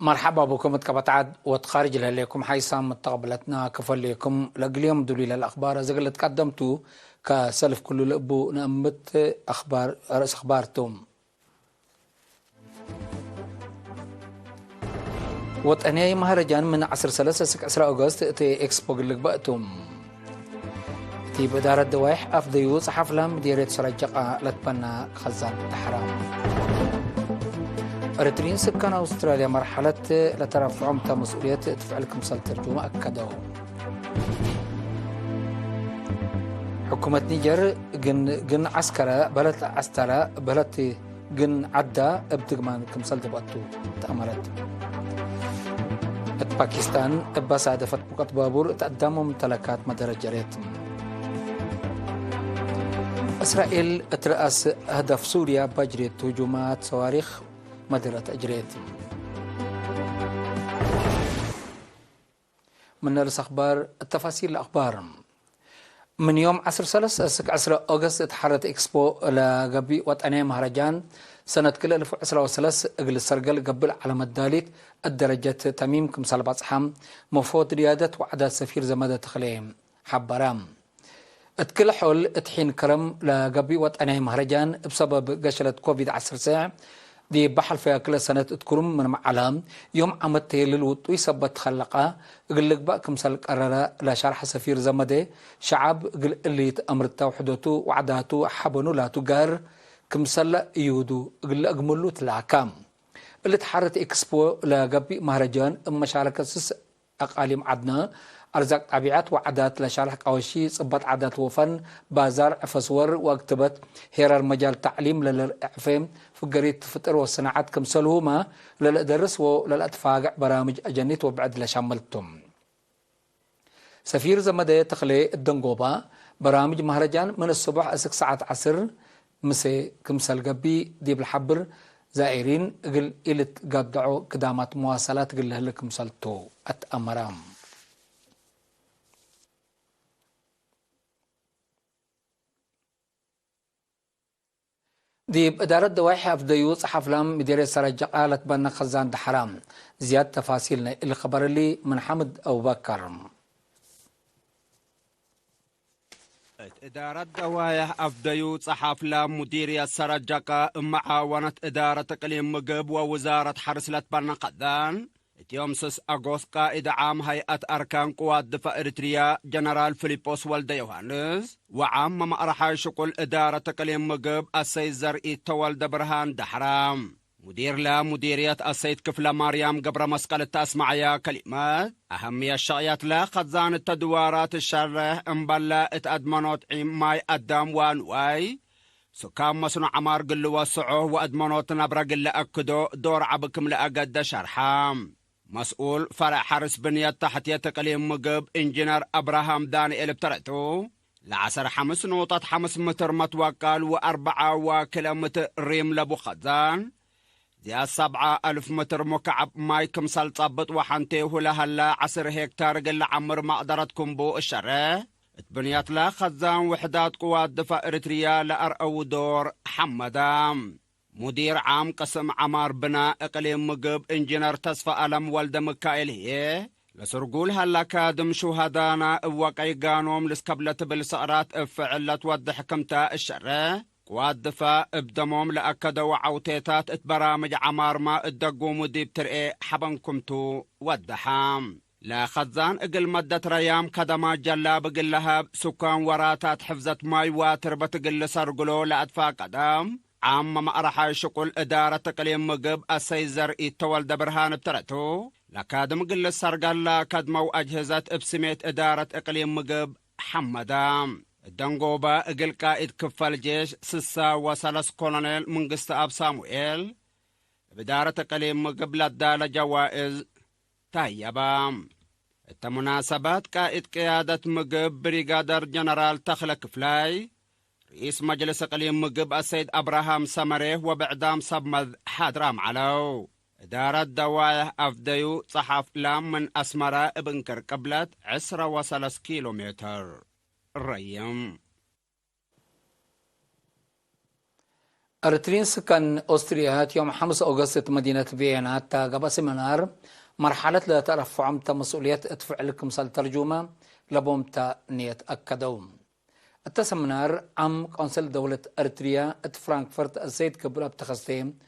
مرحبا بكم تكبتعد وتخارج لكم حيسام متقبلتنا كفليكم لقليم دليل الأخبار زغل تقدمتو كسلف كل لأبو نأمت أخبار رأس أخبارتم وطنية مهرجان من 10 أغسطس تي إكسبو قلق بأتم تي بإدارة دوايح أفضيو صحف لام مديرية سرجقة لتبنى خزان التحرام أريترين سكان أستراليا مرحلة لترفعهم مسؤولية تفعلكم سلترجمة أكدوا حكومة نيجر جن عسكرة بلد عسكرة بلد جن عدة ابتغمان كمسل دباتو تأمرت باكستان بسادفت بقط بابور تقدموا ممتلكات مدرجات إسرائيل ترأس هدف سوريا بجريت هجومات صواريخ مديرة أجريت من الأخبار التفاصيل الأخبار من يوم 10 أغسطس تحرت إكسبو لقبي وطنية مهرجان سنة كل 2013 أجل السرقل قبل على مداليت الدرجة تميم كمسال بصحام مفوض ريادة وعدد سفير زمادة تخليم حبرام اتكل حول اتحين كرم لقبي وطنية مهرجان بسبب قشرة كوفيد 19 دي بحل فيها كل سنة تذكرهم من معلم يوم عمد تيلل وطوي سبت خلقة قلق بقى كمسال قرارة لشرح سفير زمده شعب قل اللي أمر التوحدوتو وعداتو حبنو لا تقار كمسال يودو قل أقملو تلاكام اللي تحرت إكسبو لقبي مهرجان مشاركة سس أقاليم عدنا أرزاق طبيعات وعادات لشارح قوشي صبت عادات وفن بازار عفسور واكتبت هيرار مجال تعليم للعفيم فقريت فطر والصناعات كمسلهما للأدرس وللأتفاق برامج أجنيت وبعد لشاملتم سفير زمدة تخلي الدنقوبة برامج مهرجان من الصبح 6 ساعات عصر مسي كمسل قبي دي بالحبر زائرين قل إلت قدعو قدامات مواصلات قل لكم سلتو أتأمرام دي إدارة دواحي أفضيو صحف لام مديرية سرجقة لتبنى خزان دحرام زيادة تفاصيلنا اللي خبر لي من حمد أبو بكر إدارة دوايح أفضيو صحف لام مديرية سرجقة معاونة إدارة إقليم مقب ووزارة حرس لتبنى خزان يوم 6 أغسطس قائد عام هيئة أركان قوات دفاع إريتريا جنرال فيليبوس والد يوهانس وعام مأرحة شقل إدارة إقليم مقب السيد زرئي تولد برهان دحرام مدير لا مديرية السيد كفلة مريم قبر مسقل التاسمعية كلمات أهمية الشغيات لا خزان التدوارات الشره انبلا اتأدمنوت عيم ماي أدام وانواي سكام مسنو عمار قلو وسعوه وأدمنوت نبرا قل أكدو دور عبكم لأقد شرحام مسؤول فرع حرس بنية تحتية تقليم مقب انجينر أبراهام دانيال بترعتو لعسر 5 نقطة 5 متر متوكل و4 كيلومتر ريم لبو خزان دي 7,000 متر مكعب ماي كمسال صبت وحنتيه لهلا 10 هكتار قل عمر مقدرتكم بو الشره بنيات لا خزان وحدات قوات دفاع إريتريا لأرأو دور حمدام مدير عام قسم عمار بناء إقليم مقب انجينر تصفى ألم والد مكايل هي لسرقول هلا كادم شهدانا وقاي قانوم لسكبلة بالسقرات افعلة ودح كمتا الشره قوات دفاع ابدموم لأكدوا وعوتيتات اتبرامج عمار ما ادقوا مديب ترئي حبنكمتو ودحام لا خزان اقل مدة ريام كدما جلا بقل لهاب سكان وراتات حفظت ماي واتر بتقل سرقلو لأدفا قدام عام ما أرحى شقل إدارة تقليم مقب السيزر يتوال دبرهان بترتو لكادم قل السرقل لا كدمو أجهزة ابسميت إدارة إقليم مقب حمدام الدنقوبة اقل قائد كفال جيش سسا وسلس كولونيل منقست أب ساموئيل بدارة إقليم مقب لدالة جوائز طيبام التمناسبات قائد قيادة مقب بريغادر جنرال تخلق فلاي رئيس مجلس إقليم مقب السيد أبراهام سمريه وبعدام صبمذ حادرام علو إدارة دوايح أفديو صحف لام من أسمراء ابنكر قبلت 10 كيلومتر الريم أرترين سكان أستريا يوم 5 أغسطس مدينة فيينا تاقب سيمينار مرحلة لا ترفع مسؤولية ادفع لكم سال ترجمة لبوم نيت أكدوم التسمنار عم قنصل دولة أرتريا فرانكفورت السيد كبراب تخستيم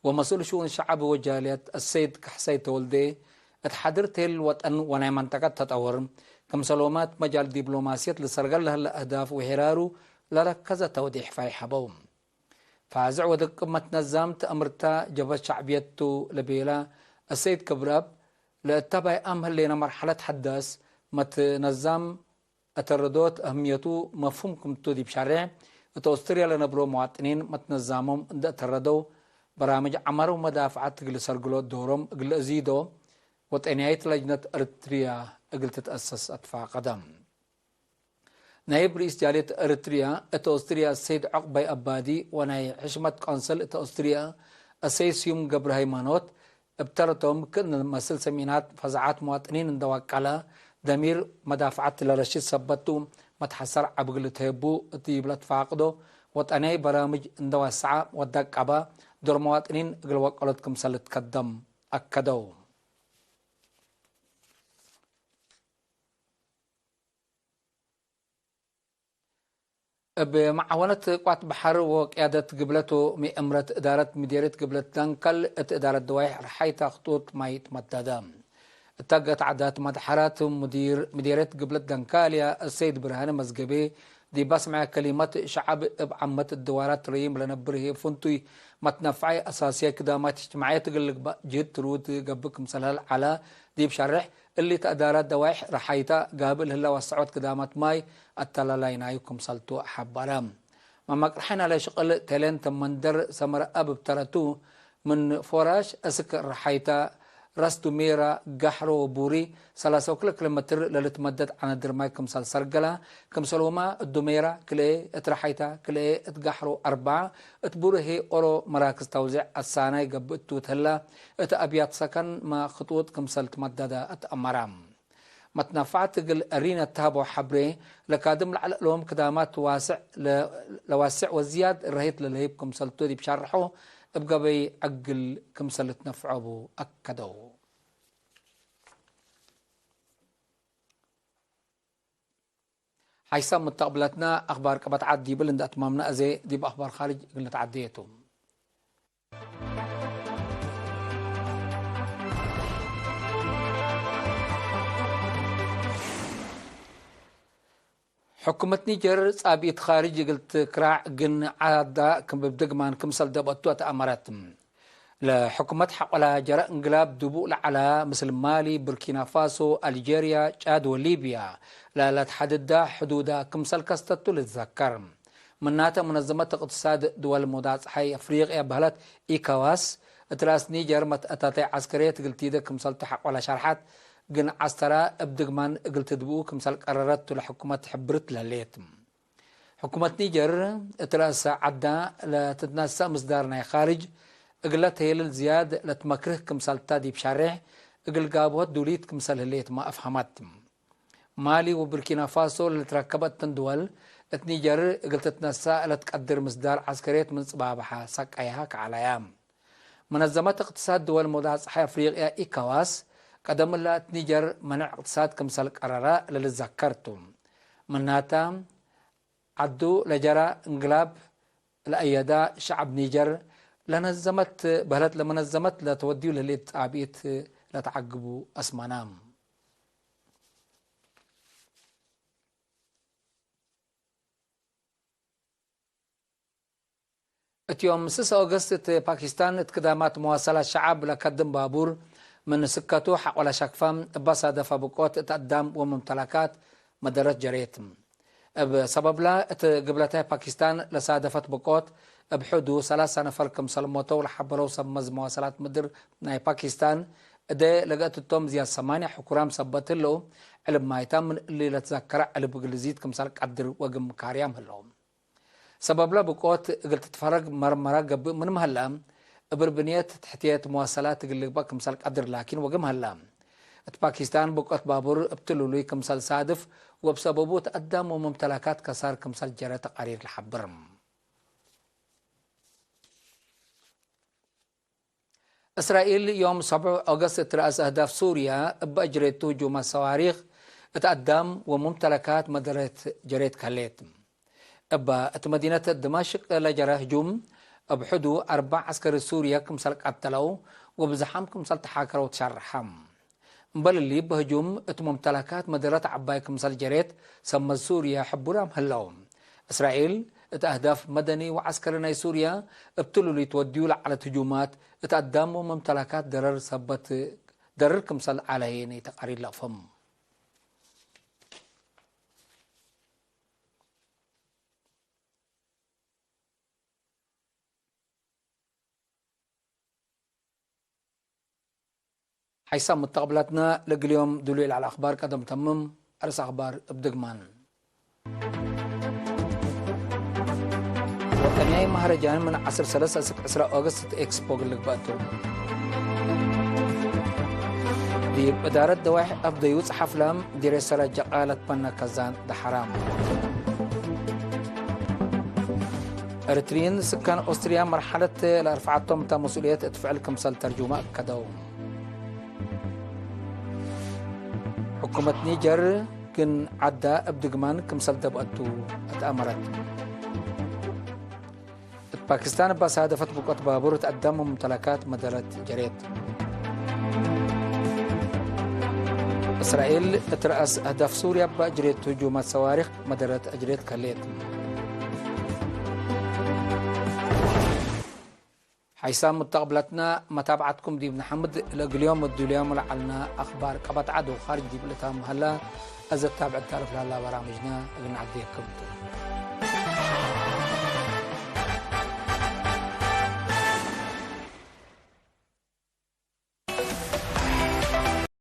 ومسؤول شؤون الشعب وجالية السيد كحسي تولدي اتحضرت الوطن وناي منطقة تطور كمسلومات مجال دبلوماسية لسرقل لها الأهداف وحرارو لركزة توضيح فاي حبوم فازع ودق متنظمت أمرتا جبت شعبيته لبيلا السيد كبراب لاتبع أمهل لنا مرحلة حداث متنظم أتردوت أهميته مفهومكم تودي بشارع أستراليا لنبرو مواطنين متنظمهم عند أتردو برامج عمر ومدافعات قل سرقلو دورهم قل أزيدو وتعناية لجنة أرتريا قل تتأسس أطفاء قدم نائب رئيس جالية أرتريا أستراليا السيد عقبي أبادي وناي حشمة قنصل أستراليا السيد سيوم قبر هيمانوت ابترتهم كن مسل سمينات فزعات مواطنين اندواقالا دمير مدافعات لرشيد سبتو متحسر عبقل تهبو تيبلت فاقدو وطناي برامج اندواسعة ودقابا دور مواطنين اقل وقالتكم سلت كدم أكدو بمعاونة قوات بحر وقيادة قبلته مئمرة إدارة مديرية قبلة دانكل إدارة دوايح رحيتا خطوط ما يتمددا اتقت عدات مدحرات مديرية قبلة دانكاليا السيد برهان مزقبي دي بسمع كلمات شعب بعمة الدوارات ريم لنبره فنتوي متنفعي أساسية كدامات اجتماعية تقلق جهد ترود قبكم سلال على دي بشرح اللي تأدارات دوايح رحيتا قابل هلا وسعود كدامات ماي التلالينايكم سلطو حبارام ما مقرحنا على شغل تلين تمندر سمر أب بترتو من فراش أسك رحيتا رستو ميرا قحرو بوري 30 كيلومتر للتمدد عن الدرماي كمسال سرقلا كمسالوما الدميرا كلي اترحيتا كلي اتقحرو 4 اتبوري هي اورو مراكز توزيع الساناي قبتو تهلا ات ابيات سكن ما خطوط كمسال تمددا اتأمرام متنفعت قل أرينا تهابو حبري لكادم لهم كدامات واسع لواسع وزياد الرهيت للهيب كمسالتو دي بشرحو ابقى بي عقل كمسال تنفعو أكدو حيث متقبلتنا أخبار كبت عدي بلند أتمامنا أزي دي بأخبار خارج قلنا تعديتهم حكومة نيجر صابيت خارج قلت كراع قن عادا كم بدقمان كمسل دبطو أتأمرات لحكومة حق ولا جراء انقلاب دبوء على مثل مالي بركينا فاسو الجيريا تشاد وليبيا لا تحدد حدودا كمسل كستتو للذكر مناتا منظمة اقتصاد دول مودات حي افريقيا بهلت ايكاواس اتراس نيجر متأتاتي عسكرية قلتيدا كمسل تحق ولا شرحات قن عسترا ابدقمان قلت دبوء كمسل قررت لحكومة حبرت لليتم حكومة نيجر اتراس عدا لتتناسى مصدارنا خارج اقلت هي للزياد لتمكره كمسال تادي بشارع اقل قابوت دوليت كمسال هليت ما افهمت مالي وبركينا فاسو اللي تركبت تندول اتنيجر اقلت تتنسى لتقدر مصدار عسكرية من صبابحة ساقايها كعليام منظمة اقتصاد دول مودات صحي افريقيا ايكاواس قدم الله اتنيجر منع اقتصاد كمسال قرراء للذكرتم مناتا عدو لجرى انقلاب لأيدا شعب نيجر لنظمت بهلت لمنظمت لا توديو لليت عبيت لا تعقبوا اسمانام اتيوم 6 أغسطس باكستان اتقدامات مواصلة الشعب لقدم بابور من سكته حق ولا شكفام بصا دفا بقوت تقدم وممتلكات مدرج جريتم بسبب لا قبلتها باكستان لصادفت بقوت بحدو 3 نفر كمسال موتو لحبرو سمز مواصلات مدر ناي باكستان ده لقات التوم زياد 8 حكرام سبت له علم ما يتم اللي لتذكر علم بقلزيد كمسال قدر وقم كاريام هلهم سبب لا بقوت قلت تفرق مرمرة قبل من مهلام بربنيات تحتيات مواصلات قلت بقى كمسال قدر لكن وقم هلام باكستان بقوت بابور ابتلوا لي كمسال صادف وبسببه تقدم وممتلكات كسار كمسال جرى تقارير الحبرم إسرائيل يوم 7 أغسطس ترأس أهداف سوريا بأجريت هجوم الصواريخ تقدم وممتلكات مدرة جريت كاليت مدينة دمشق لجرى هجوم بحدو 4 عسكري سوريا كمسال قتلوا وبزحام كمسال تحاكروا وتشرحم بل اللي بهجوم ممتلكات مدرة عباي كمسال جريت سمى سوريا حبورام هلاهم إسرائيل أهداف مدني وعسكري سوريا ابتلوا لي توديوا على هجومات تقدموا ممتلكات درر سبت درر كمسال عليني تقارير لفم حيسام متقبلاتنا لقليوم دليل على الأخبار قدم تمم أرس أخبار بدقمان وطنياي مهرجان من 10 أغسطس إكسبو اللي بقتو دي إدارة دواحي أبديوت حفلام ديري سراجة قالت بنا كزان ده حرام إريتريين سكان أستريا مرحلة لأرفعتهم تا مسؤولية تفعل كمسال ترجمة كدو حكومة نيجر كن عدا بدقمان كمسال دبقتو اتأمرت باكستان بس هدفت بقوة بابور تقدم ممتلكات مدرة جريت إسرائيل ترأس أهداف سوريا بأجريت هجومات صواريخ مدرة أجريت كاليت حيسام متقبلتنا متابعتكم دي بن حمد اليوم اليوم لعلنا أخبار قبط عدو خارج دي بلتام هلا أزد تابع التعرف لها برامجنا ابن عديكم